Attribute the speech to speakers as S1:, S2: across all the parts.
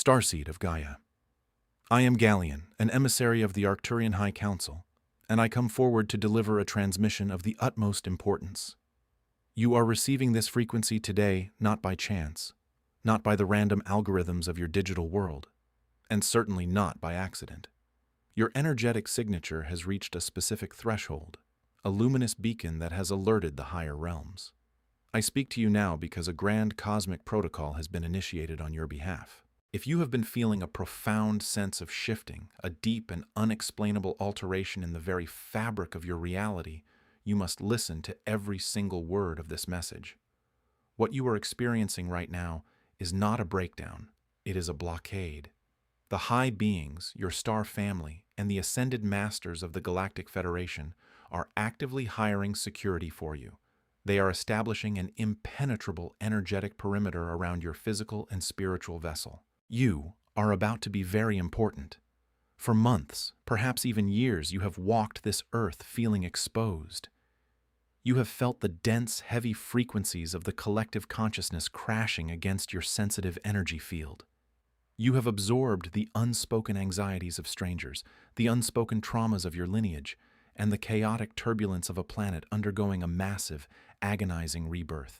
S1: Starseed of Gaia. I am Galleon, an emissary of the Arcturian High Council, and I come forward to deliver a transmission of the utmost importance. You are receiving this frequency today not by chance, not by the random algorithms of your digital world, and certainly not by accident. Your energetic signature has reached a specific threshold, a luminous beacon that has alerted the higher realms. I speak to you now because a grand cosmic protocol has been initiated on your behalf. If you have been feeling a profound sense of shifting, a deep and unexplainable alteration in the very fabric of your reality, you must listen to every single word of this message. What you are experiencing right now is not a breakdown, it is a blockade. The high beings, your star family, and the ascended masters of the Galactic Federation are actively hiring security for you. They are establishing an impenetrable energetic perimeter around your physical and spiritual vessel. You are about to be very important. For months, perhaps even years, you have walked this earth feeling exposed. You have felt the dense, heavy frequencies of the collective consciousness crashing against your sensitive energy field. You have absorbed the unspoken anxieties of strangers, the unspoken traumas of your lineage, and the chaotic turbulence of a planet undergoing a massive, agonizing rebirth.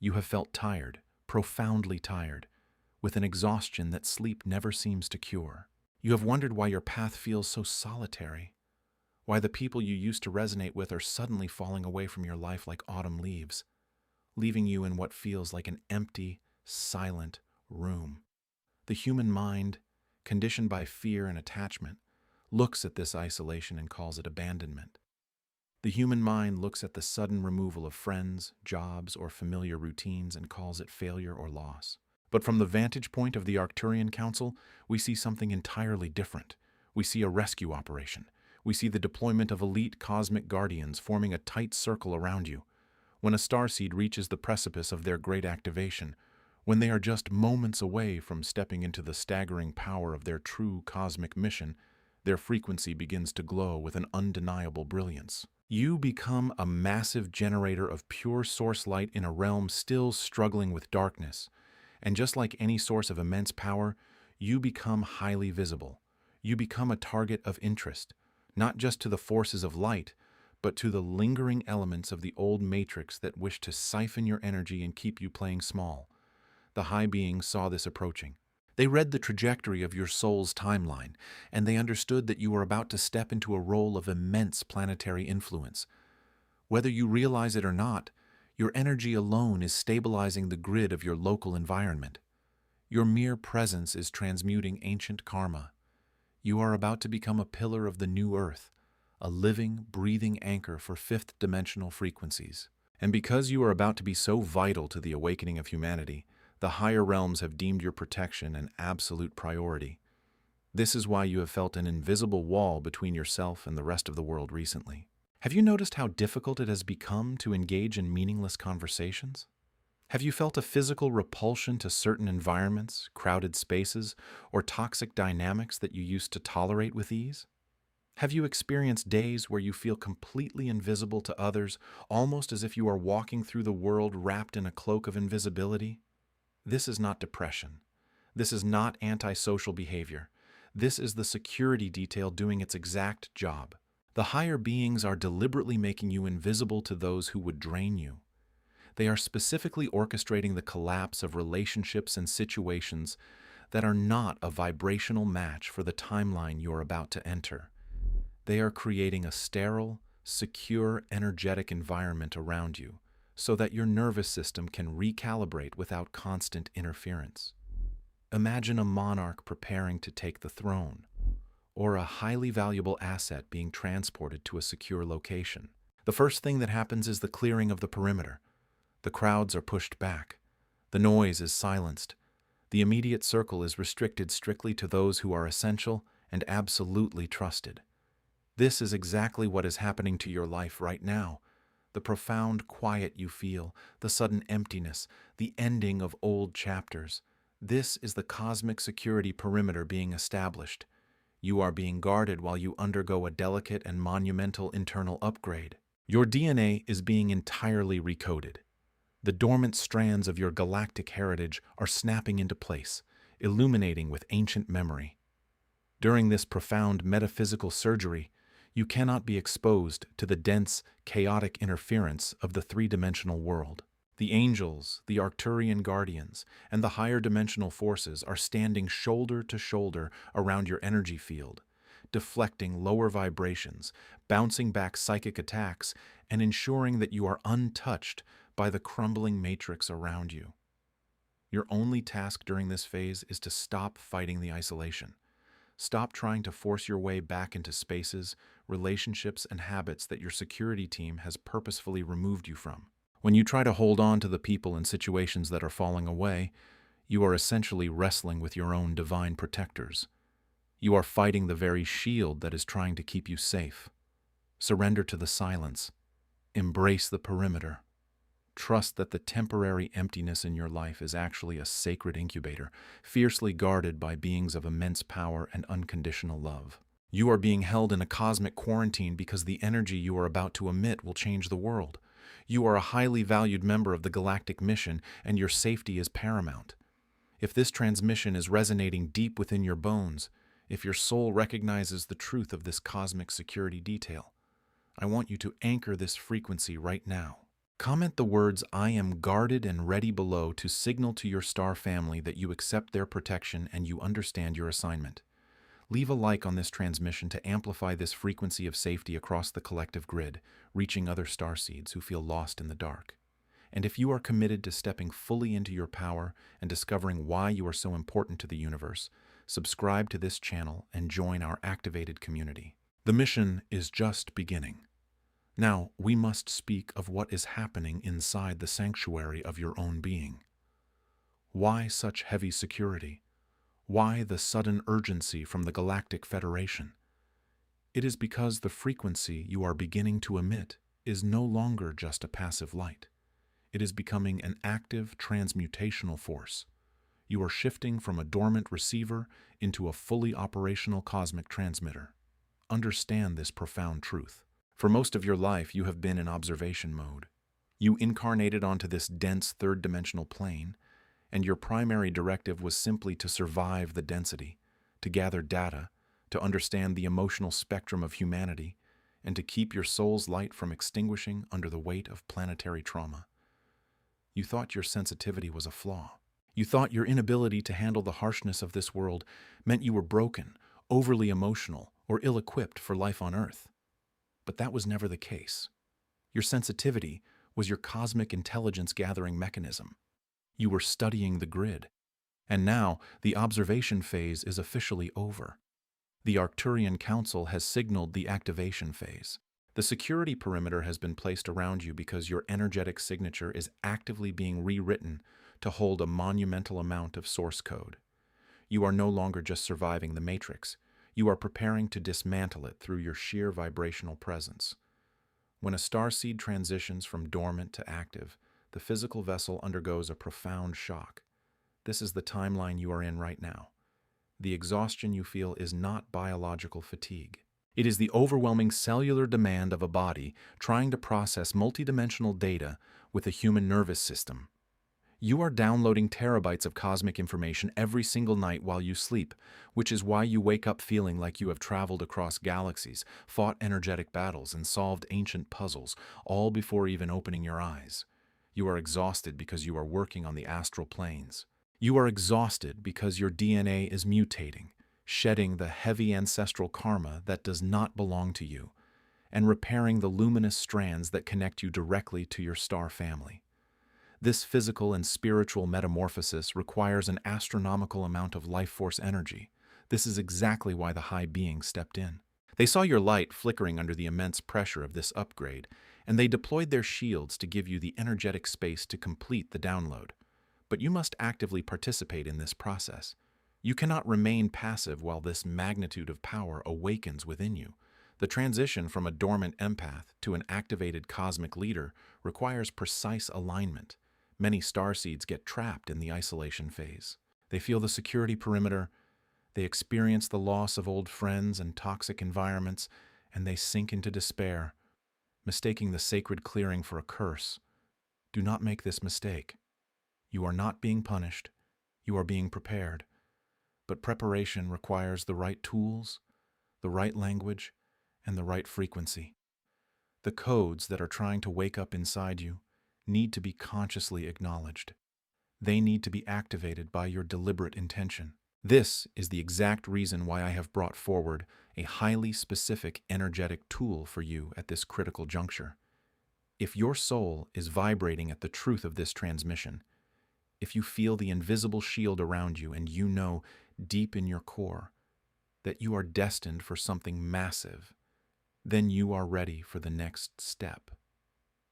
S1: You have felt tired, profoundly tired, with an exhaustion that sleep never seems to cure. You have wondered why your path feels so solitary, why the people you used to resonate with are suddenly falling away from your life like autumn leaves, leaving you in what feels like an empty, silent room. The human mind, conditioned by fear and attachment, looks at this isolation and calls it abandonment. The human mind looks at the sudden removal of friends, jobs, or familiar routines and calls it failure or loss. But from the vantage point of the Arcturian Council, we see something entirely different. We see a rescue operation. We see the deployment of elite cosmic guardians forming a tight circle around you. When a starseed reaches the precipice of their great activation, when they are just moments away from stepping into the staggering power of their true cosmic mission, their frequency begins to glow with an undeniable brilliance. You become a massive generator of pure source light in a realm still struggling with darkness. And just like any source of immense power, you become highly visible. You become a target of interest, not just to the forces of light, but to the lingering elements of the old matrix that wish to siphon your energy and keep you playing small. The high beings saw this approaching. They read the trajectory of your soul's timeline, and they understood that you were about to step into a role of immense planetary influence. Whether you realize it or not, your energy alone is stabilizing the grid of your local environment. Your mere presence is transmuting ancient karma. You are about to become a pillar of the new earth, a living, breathing anchor for fifth-dimensional frequencies. And because you are about to be so vital to the awakening of humanity, the higher realms have deemed your protection an absolute priority. This is why you have felt an invisible wall between yourself and the rest of the world recently. Have you noticed how difficult it has become to engage in meaningless conversations? Have you felt a physical repulsion to certain environments, crowded spaces, or toxic dynamics that you used to tolerate with ease? Have you experienced days where you feel completely invisible to others, almost as if you are walking through the world wrapped in a cloak of invisibility? This is not depression. This is not antisocial behavior. This is the security detail doing its exact job. The higher beings are deliberately making you invisible to those who would drain you. They are specifically orchestrating the collapse of relationships and situations that are not a vibrational match for the timeline you're about to enter. They are creating a sterile, secure, energetic environment around you so that your nervous system can recalibrate without constant interference. Imagine a monarch preparing to take the throne, or a highly valuable asset being transported to a secure location. The first thing that happens is the clearing of the perimeter. The crowds are pushed back. The noise is silenced. The immediate circle is restricted strictly to those who are essential and absolutely trusted. This is exactly what is happening to your life right now. The profound quiet you feel, the sudden emptiness, the ending of old chapters. This is the cosmic security perimeter being established. You are being guarded while you undergo a delicate and monumental internal upgrade. Your DNA is being entirely recoded. The dormant strands of your galactic heritage are snapping into place, illuminating with ancient memory. During this profound metaphysical surgery, you cannot be exposed to the dense, chaotic interference of the three-dimensional world. The angels, the Arcturian guardians, and the higher dimensional forces are standing shoulder to shoulder around your energy field, deflecting lower vibrations, bouncing back psychic attacks, and ensuring that you are untouched by the crumbling matrix around you. Your only task during this phase is to stop fighting the isolation. Stop trying to force your way back into spaces, relationships, and habits that your security team has purposefully removed you from. When you try to hold on to the people and situations that are falling away, you are essentially wrestling with your own divine protectors. You are fighting the very shield that is trying to keep you safe. Surrender to the silence. Embrace the perimeter. Trust that the temporary emptiness in your life is actually a sacred incubator, fiercely guarded by beings of immense power and unconditional love. You are being held in a cosmic quarantine because the energy you are about to emit will change the world. You are a highly valued member of the galactic mission, and your safety is paramount. If this transmission is resonating deep within your bones, if your soul recognizes the truth of this cosmic security detail, I want you to anchor this frequency right now. Comment the words "I am guarded and ready" below to signal to your star family that you accept their protection and you understand your assignment. Leave a like on this transmission to amplify this frequency of safety across the collective grid, reaching other starseeds who feel lost in the dark. And if you are committed to stepping fully into your power and discovering why you are so important to the universe, subscribe to this channel and join our activated community. The mission is just beginning. Now, we must speak of what is happening inside the sanctuary of your own being. Why such heavy security? Why the sudden urgency from the Galactic Federation? It is because the frequency you are beginning to emit is no longer just a passive light. It is becoming an active transmutational force. You are shifting from a dormant receiver into a fully operational cosmic transmitter. Understand this profound truth. For most of your life, you have been in observation mode. You incarnated onto this dense third-dimensional plane, and your primary directive was simply to survive the density, to gather data, to understand the emotional spectrum of humanity, and to keep your soul's light from extinguishing under the weight of planetary trauma. You thought your sensitivity was a flaw. You thought your inability to handle the harshness of this world meant you were broken, overly emotional, or ill-equipped for life on Earth. But that was never the case. Your sensitivity was your cosmic intelligence-gathering mechanism. You were studying the grid. And now, the observation phase is officially over. The Arcturian Council has signaled the activation phase. The security perimeter has been placed around you because your energetic signature is actively being rewritten to hold a monumental amount of source code. You are no longer just surviving the matrix. You are preparing to dismantle it through your sheer vibrational presence. When a starseed transitions from dormant to active, the physical vessel undergoes a profound shock. This is the timeline you are in right now. The exhaustion you feel is not biological fatigue. It is the overwhelming cellular demand of a body trying to process multidimensional data with a human nervous system. You are downloading terabytes of cosmic information every single night while you sleep, which is why you wake up feeling like you have traveled across galaxies, fought energetic battles, and solved ancient puzzles, all before even opening your eyes. You are exhausted because you are working on the astral planes. You are exhausted because your DNA is mutating, shedding the heavy ancestral karma that does not belong to you, and repairing the luminous strands that connect you directly to your star family. This physical and spiritual metamorphosis requires an astronomical amount of life force energy. This is exactly why the high being stepped in. They saw your light flickering under the immense pressure of this upgrade, and they deployed their shields to give you the energetic space to complete the download. But you must actively participate in this process. You cannot remain passive while this magnitude of power awakens within you. The transition from a dormant empath to an activated cosmic leader requires precise alignment. Many starseeds get trapped in the isolation phase. They feel the security perimeter, they experience the loss of old friends and toxic environments, and they sink into despair, mistaking the sacred clearing for a curse. Do not make this mistake. You are not being punished. You are being prepared. but preparation requires the right tools, the right language, and the right frequency. The codes that are trying to wake up inside you need to be consciously acknowledged. They need to be activated by your deliberate intention. This is the exact reason why I have brought forward a highly specific energetic tool for you at this critical juncture. If your soul is vibrating at the truth of this transmission, if you feel the invisible shield around you and you know deep in your core that you are destined for something massive, then you are ready for the next step.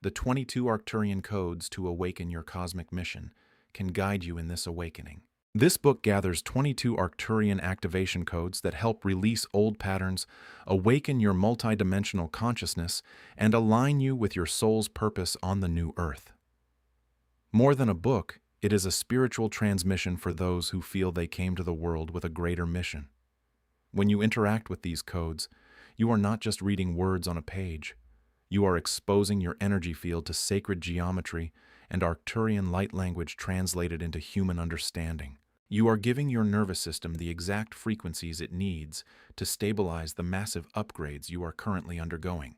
S1: The 22 Arcturian codes to awaken your cosmic mission can guide you in this awakening. This book gathers 22 Arcturian activation codes that help release old patterns, awaken your multidimensional consciousness, and align you with your soul's purpose on the new earth. More than a book, it is a spiritual transmission for those who feel they came to the world with a greater mission. When you interact with these codes, you are not just reading words on a page. You are exposing your energy field to sacred geometry and Arcturian light language translated into human understanding. You are giving your nervous system the exact frequencies it needs to stabilize the massive upgrades you are currently undergoing.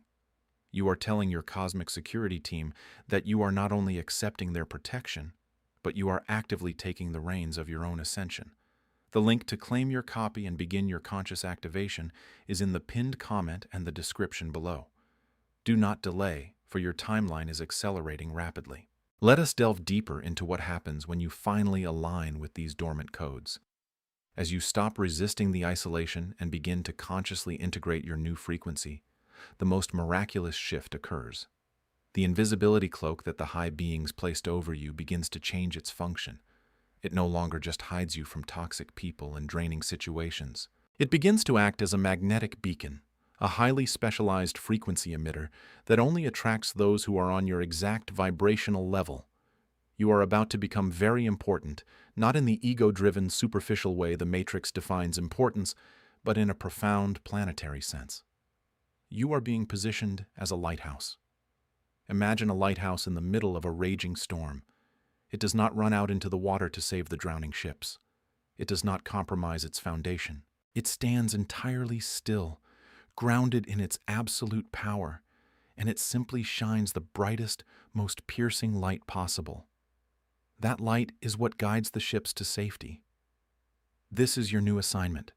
S1: You are telling your cosmic security team that you are not only accepting their protection, but you are actively taking the reins of your own ascension. The link to claim your copy and begin your conscious activation is in the pinned comment and the description below. Do not delay, for your timeline is accelerating rapidly. Let us delve deeper into what happens when you finally align with these dormant codes. As you stop resisting the isolation and begin to consciously integrate your new frequency, the most miraculous shift occurs. The invisibility cloak that the high beings placed over you begins to change its function. It no longer just hides you from toxic people and draining situations. It begins to act as a magnetic beacon, a highly specialized frequency emitter that only attracts those who are on your exact vibrational level. You are about to become very important, not in the ego-driven, superficial way the Matrix defines importance, but in a profound planetary sense. You are being positioned as a lighthouse. Imagine a lighthouse in the middle of a raging storm. It does not run out into the water to save the drowning ships. It does not compromise its foundation. It stands entirely still, grounded in its absolute power, and it simply shines the brightest, most piercing light possible. That light is what guides the ships to safety. This is your new assignment.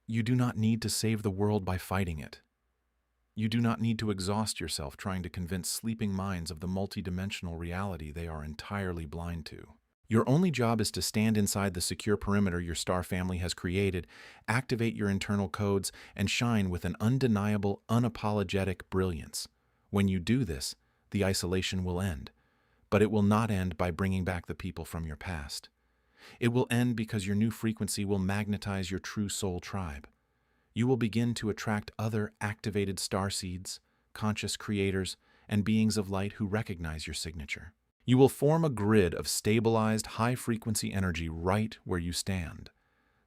S1: You do not need to save the world by fighting it. You do not need to exhaust yourself trying to convince sleeping minds of the multidimensional reality they are entirely blind to. Your only job is to stand inside the secure perimeter your star family has created, activate your internal codes, and shine with an undeniable, unapologetic brilliance. When you do this, the isolation will end. But it will not end by bringing back the people from your past. It will end because your new frequency will magnetize your true soul tribe. You will begin to attract other activated starseeds, conscious creators, and beings of light who recognize your signature. You will form a grid of stabilized, high-frequency energy right where you stand.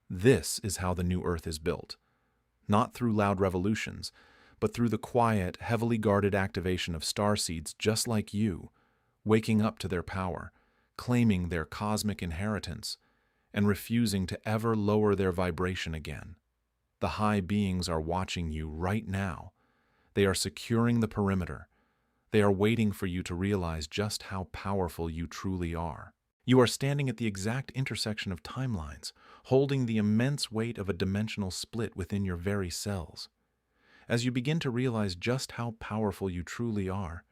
S1: This is how the new Earth is built. Not through loud revolutions, but through the quiet, heavily guarded activation of starseeds just like you, waking up to their power, claiming their cosmic inheritance, and refusing to ever lower their vibration again. The high beings are watching you right now. They are securing the perimeter. They are waiting for you to realize just how powerful you truly are. You are standing at the exact intersection of timelines, holding the immense weight of a dimensional split within your very cells. As you begin to realize just how powerful you truly are,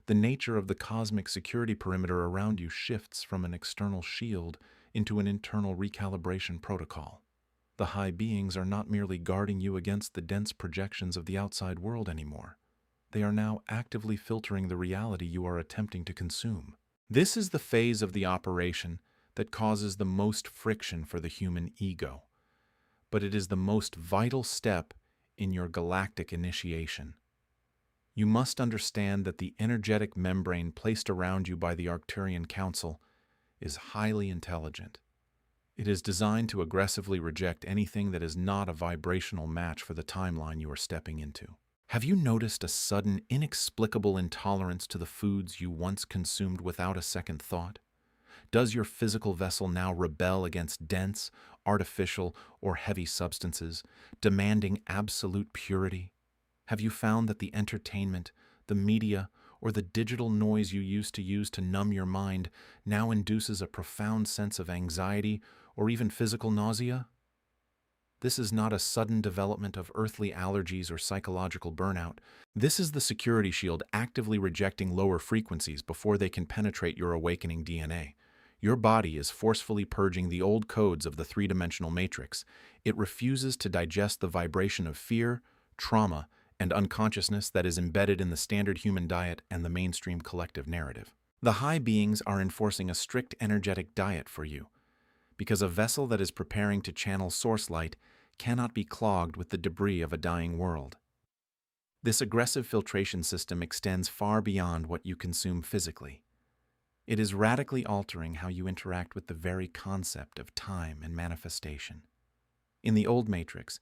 S1: the nature of the cosmic security perimeter around you shifts from an external shield into an internal recalibration protocol. The high beings are not merely guarding you against the dense projections of the outside world anymore. They are now actively filtering the reality you are attempting to consume. This is the phase of the operation that causes the most friction for the human ego, but it is the most vital step in your galactic initiation. You must understand that the energetic membrane placed around you by the Arcturian Council is highly intelligent. It is designed to aggressively reject anything that is not a vibrational match for the timeline you are stepping into. Have you noticed a sudden, inexplicable intolerance to the foods you once consumed without a second thought? Does your physical vessel now rebel against dense, artificial or heavy substances, demanding absolute purity? Have you found that the entertainment, the media, or the digital noise you used to use to numb your mind now induces a profound sense of anxiety or even physical nausea? This is not a sudden development of earthly allergies or psychological burnout. This is the security shield actively rejecting lower frequencies before they can penetrate your awakening DNA. Your body is forcefully purging the old codes of the three-dimensional matrix. It refuses to digest the vibration of fear, trauma, and unconsciousness that is embedded in the standard human diet and the mainstream collective narrative. The high beings are enforcing a strict energetic diet for you, because a vessel that is preparing to channel source light cannot be clogged with the debris of a dying world. This aggressive filtration system extends far beyond what you consume physically. It is radically altering how you interact with the very concept of time and manifestation. In the old matrix,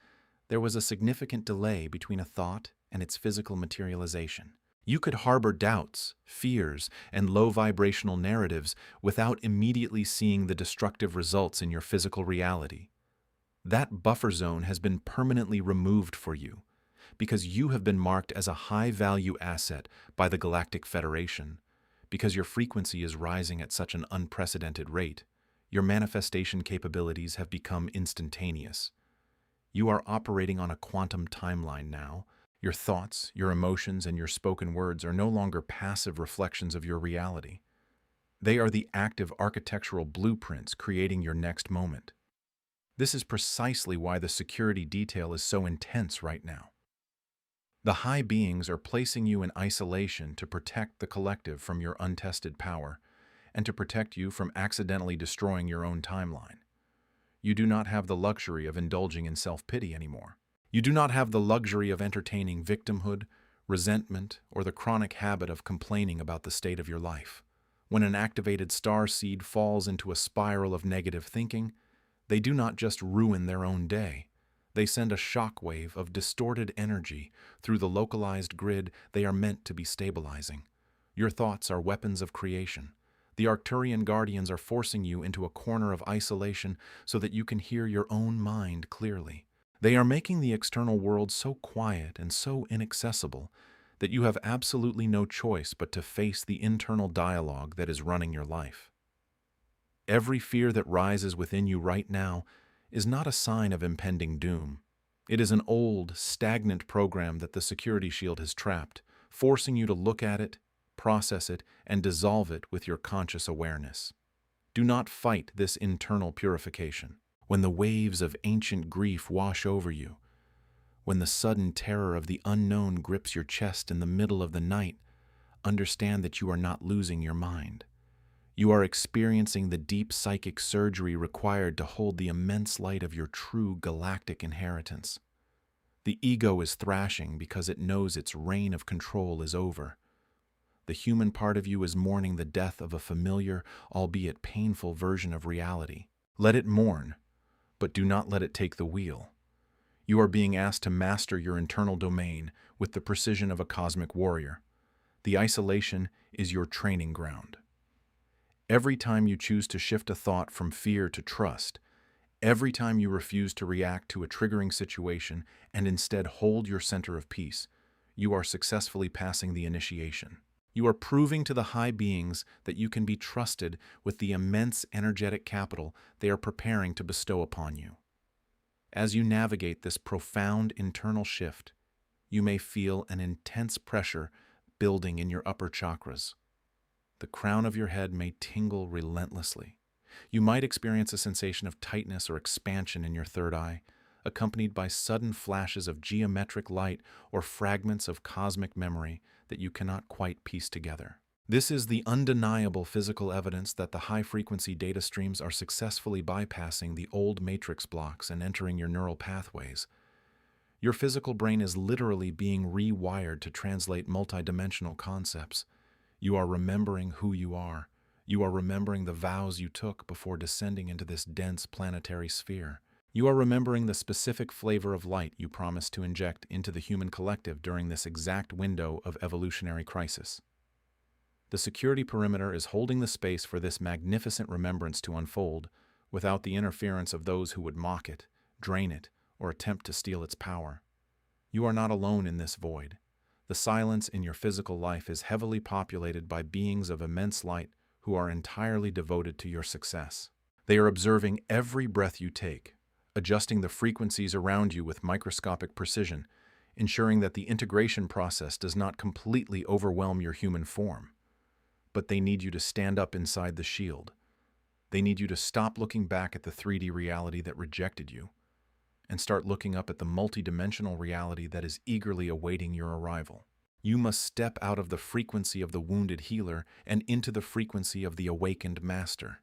S1: there was a significant delay between a thought and its physical materialization. You could harbor doubts, fears, and low vibrational narratives without immediately seeing the destructive results in your physical reality. That buffer zone has been permanently removed for you because you have been marked as a high-value asset by the Galactic Federation. Because your frequency is rising at such an unprecedented rate, your manifestation capabilities have become instantaneous. You are operating on a quantum timeline now. Your thoughts, your emotions, and your spoken words are no longer passive reflections of your reality. They are the active architectural blueprints creating your next moment. This is precisely why the security detail is so intense right now. The high beings are placing you in isolation to protect the collective from your untested power and to protect you from accidentally destroying your own timeline. You do not have the luxury of indulging in self-pity anymore. You do not have the luxury of entertaining victimhood, resentment, or the chronic habit of complaining about the state of your life. When an activated starseed falls into a spiral of negative thinking, they do not just ruin their own day. They send a shockwave of distorted energy through the localized grid they are meant to be stabilizing. Your thoughts are weapons of creation. The Arcturian guardians are forcing you into a corner of isolation so that you can hear your own mind clearly. They are making the external world so quiet and so inaccessible that you have absolutely no choice but to face the internal dialogue that is running your life. Every fear that rises within you right now is not a sign of impending doom. It is an old, stagnant program that the security shield has trapped, forcing you to look at it, process it, and dissolve it with your conscious awareness. Do not fight this internal purification. When the waves of ancient grief wash over you, when the sudden terror of the unknown grips your chest in the middle of the night, understand that you are not losing your mind. You are experiencing the deep psychic surgery required to hold the immense light of your true galactic inheritance. The ego is thrashing because it knows its reign of control is over. The human part of you is mourning the death of a familiar, albeit painful version of reality. Let it mourn, but do not let it take the wheel. You are being asked to master your internal domain with the precision of a cosmic warrior. The isolation is your training ground. Every time you choose to shift a thought from fear to trust, every time you refuse to react to a triggering situation and instead hold your center of peace, you are successfully passing the initiation. You are proving to the high beings that you can be trusted with the immense energetic capital they are preparing to bestow upon you. As you navigate this profound internal shift, you may feel an intense pressure building in your upper chakras. The crown of your head may tingle relentlessly. You might experience a sensation of tightness or expansion in your third eye, accompanied by sudden flashes of geometric light or fragments of cosmic memory that you cannot quite piece together. This is the undeniable physical evidence that the high-frequency data streams are successfully bypassing the old matrix blocks and entering your neural pathways. Your physical brain is literally being rewired to translate multidimensional concepts. You are remembering who you are. You are remembering the vows you took before descending into this dense planetary sphere. You are remembering the specific flavor of light you promised to inject into the human collective during this exact window of evolutionary crisis. The security perimeter is holding the space for this magnificent remembrance to unfold without the interference of those who would mock it, drain it, or attempt to steal its power. You are not alone in this void. The silence in your physical life is heavily populated by beings of immense light who are entirely devoted to your success. They are observing every breath you take, adjusting the frequencies around you with microscopic precision, ensuring that the integration process does not completely overwhelm your human form. But they need you to stand up inside the shield. They need you to stop looking back at the 3D reality that rejected you and start looking up at the multidimensional reality that is eagerly awaiting your arrival. You must step out of the frequency of the wounded healer and into the frequency of the awakened master.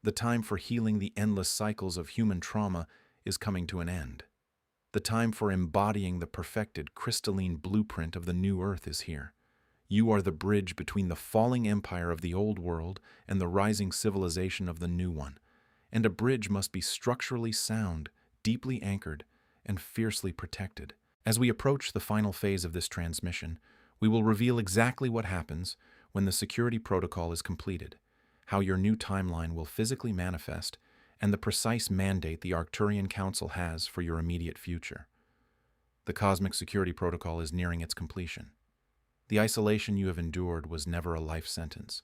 S1: The time for healing the endless cycles of human trauma is coming to an end. The time for embodying the perfected, crystalline blueprint of the new earth is here. You are the bridge between the falling empire of the old world and the rising civilization of the new one. And a bridge must be structurally sound, deeply anchored, and fiercely protected. As we approach the final phase of this transmission, we will reveal exactly what happens when the security protocol is completed, how your new timeline will physically manifest, and the precise mandate the Arcturian Council has for your immediate future. The Cosmic Security Protocol is nearing its completion. The isolation you have endured was never a life sentence.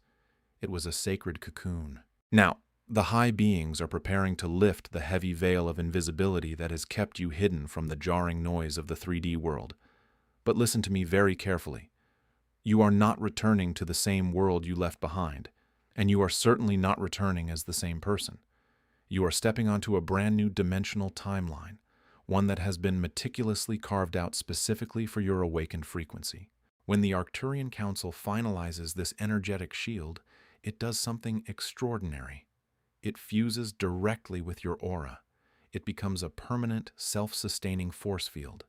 S1: It was a sacred cocoon. Now, the high beings are preparing to lift the heavy veil of invisibility that has kept you hidden from the jarring noise of the 3D world. But listen to me very carefully. You are not returning to the same world you left behind, and you are certainly not returning as the same person. You are stepping onto a brand new dimensional timeline, one that has been meticulously carved out specifically for your awakened frequency. When the Arcturian Council finalizes this energetic shield, it does something extraordinary. It fuses directly with your aura. It becomes a permanent, self-sustaining force field.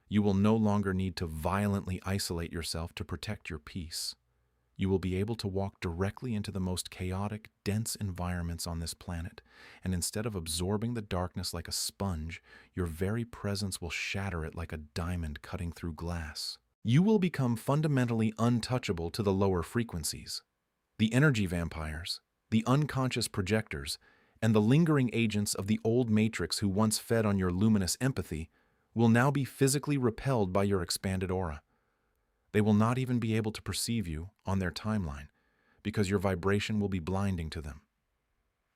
S1: You will no longer need to violently isolate yourself to protect your peace. You will be able to walk directly into the most chaotic, dense environments on this planet, and instead of absorbing the darkness like a sponge, your very presence will shatter it like a diamond cutting through glass. You will become fundamentally untouchable to the lower frequencies. The energy vampires, the unconscious projectors, and the lingering agents of the old matrix who once fed on your luminous empathy will now be physically repelled by your expanded aura. They will not even be able to perceive you on their timeline, because your vibration will be blinding to them.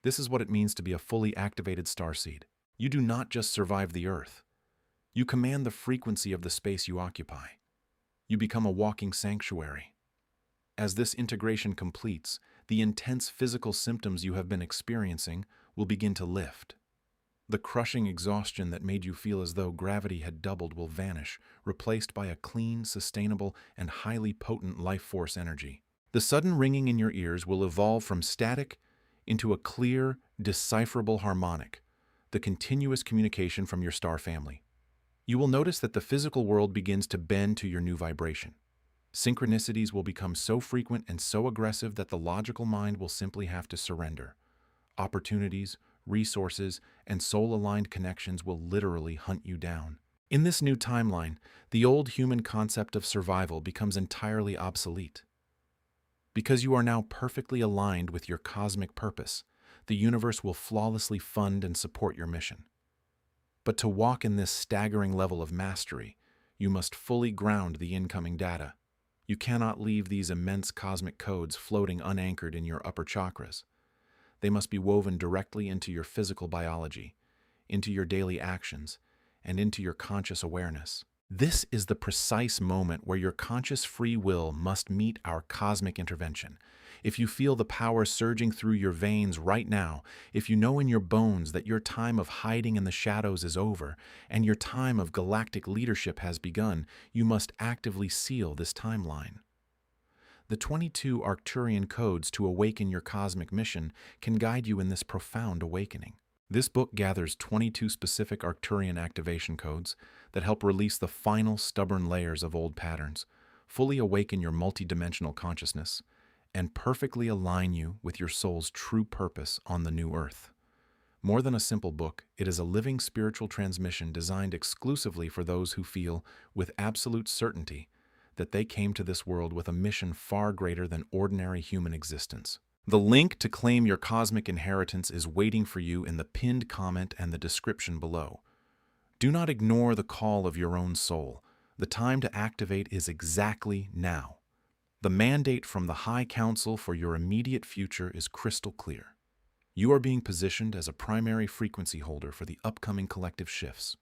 S1: This is what it means to be a fully activated starseed. You do not just survive the Earth. You command the frequency of the space you occupy. You become a walking sanctuary. As this integration completes, the intense physical symptoms you have been experiencing will begin to lift. The crushing exhaustion that made you feel as though gravity had doubled will vanish, replaced by a clean, sustainable, and highly potent life force energy. The sudden ringing in your ears will evolve from static into a clear, decipherable harmonic, the continuous communication from your star family. You will notice that the physical world begins to bend to your new vibration. Synchronicities will become so frequent and so aggressive that the logical mind will simply have to surrender. Opportunities, resources, and soul-aligned connections will literally hunt you down. In this new timeline, the old human concept of survival becomes entirely obsolete. Because you are now perfectly aligned with your cosmic purpose, the universe will flawlessly fund and support your mission. But to walk in this staggering level of mastery, you must fully ground the incoming data. You cannot leave these immense cosmic codes floating unanchored in your upper chakras. They must be woven directly into your physical biology, into your daily actions, and into your conscious awareness. This is the precise moment where your conscious free will must meet our cosmic intervention. If you feel the power surging through your veins right now, if you know in your bones that your time of hiding in the shadows is over and your time of galactic leadership has begun, you must actively seal this timeline. The 22 Arcturian codes to awaken your cosmic mission can guide you in this profound awakening. This book gathers 22 specific Arcturian activation codes that help release the final stubborn layers of old patterns, fully awaken your multidimensional consciousness, and perfectly align you with your soul's true purpose on the new earth. More than a simple book, it is a living spiritual transmission designed exclusively for those who feel, with absolute certainty, that they came to this world with a mission far greater than ordinary human existence. The link to claim your cosmic inheritance is waiting for you in the pinned comment and the description below. Do not ignore the call of your own soul. The time to activate is exactly now. The mandate from the High Council for your immediate future is crystal clear. You are being positioned as a primary frequency holder for the upcoming collective shifts.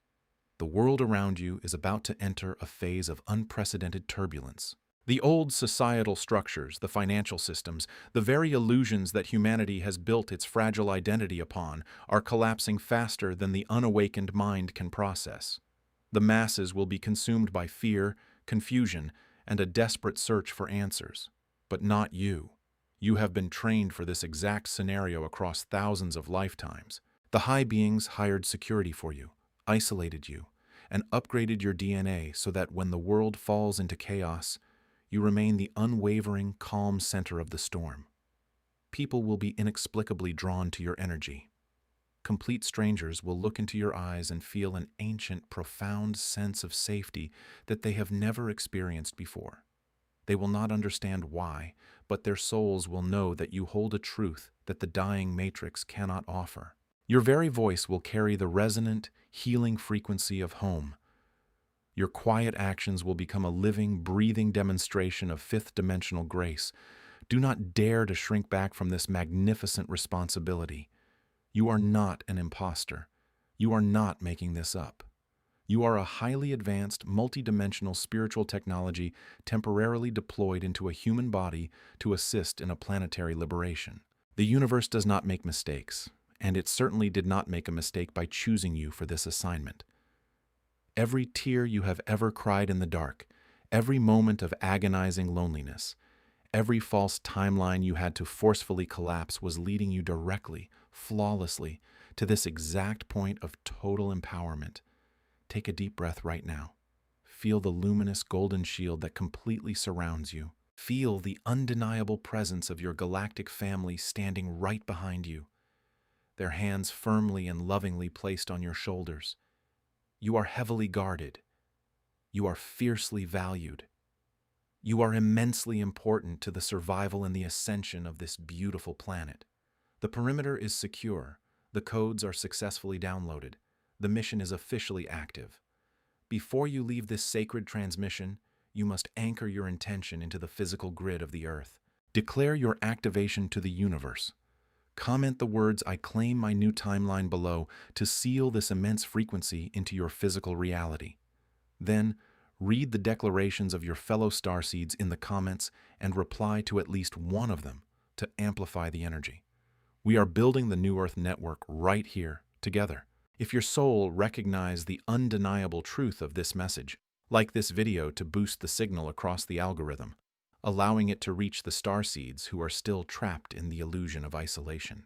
S1: The world around you is about to enter a phase of unprecedented turbulence. The old societal structures, the financial systems, the very illusions that humanity has built its fragile identity upon are collapsing faster than the unawakened mind can process. The masses will be consumed by fear, confusion, and a desperate search for answers. But not you. You have been trained for this exact scenario across thousands of lifetimes. The high beings hired security for you, isolated you, and upgraded your DNA so that when the world falls into chaos, you remain the unwavering, calm center of the storm. People will be inexplicably drawn to your energy. Complete strangers will look into your eyes and feel an ancient, profound sense of safety that they have never experienced before. They will not understand why, but their souls will know that you hold a truth that the dying matrix cannot offer. Your very voice will carry the resonant, healing frequency of home. Your quiet actions will become a living, breathing demonstration of fifth-dimensional grace. Do not dare to shrink back from this magnificent responsibility. You are not an imposter. You are not making this up. You are a highly advanced, multidimensional spiritual technology temporarily deployed into a human body to assist in a planetary liberation. The universe does not make mistakes, and it certainly did not make a mistake by choosing you for this assignment. Every tear you have ever cried in the dark, every moment of agonizing loneliness, every false timeline you had to forcefully collapse was leading you directly, flawlessly, to this exact point of total empowerment. Take a deep breath right now. Feel the luminous golden shield that completely surrounds you. Feel the undeniable presence of your galactic family standing right behind you, their hands firmly and lovingly placed on your shoulders. You are heavily guarded. You are fiercely valued. You are immensely important to the survival and the ascension of this beautiful planet. The perimeter is secure. The codes are successfully downloaded. The mission is officially active. Before you leave this sacred transmission, you must anchor your intention into the physical grid of the Earth. Declare your activation to the universe. Comment the words, "I claim my new timeline" below to seal this immense frequency into your physical reality. Then, read the declarations of your fellow starseeds in the comments and reply to at least one of them to amplify the energy. We are building the New Earth Network right here, together. If your soul recognizes the undeniable truth of this message, like this video to boost the signal across the algorithm, allowing it to reach the starseeds who are still trapped in the illusion of isolation.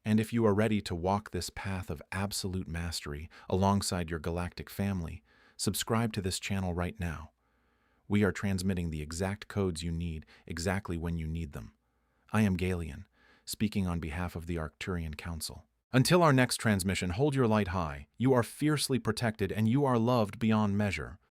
S1: And if you are ready to walk this path of absolute mastery alongside your galactic family, subscribe to this channel right now. We are transmitting the exact codes you need exactly when you need them. I am Galian, speaking on behalf of the Arcturian Council. Until our next transmission, hold your light high. You are fiercely protected and you are loved beyond measure.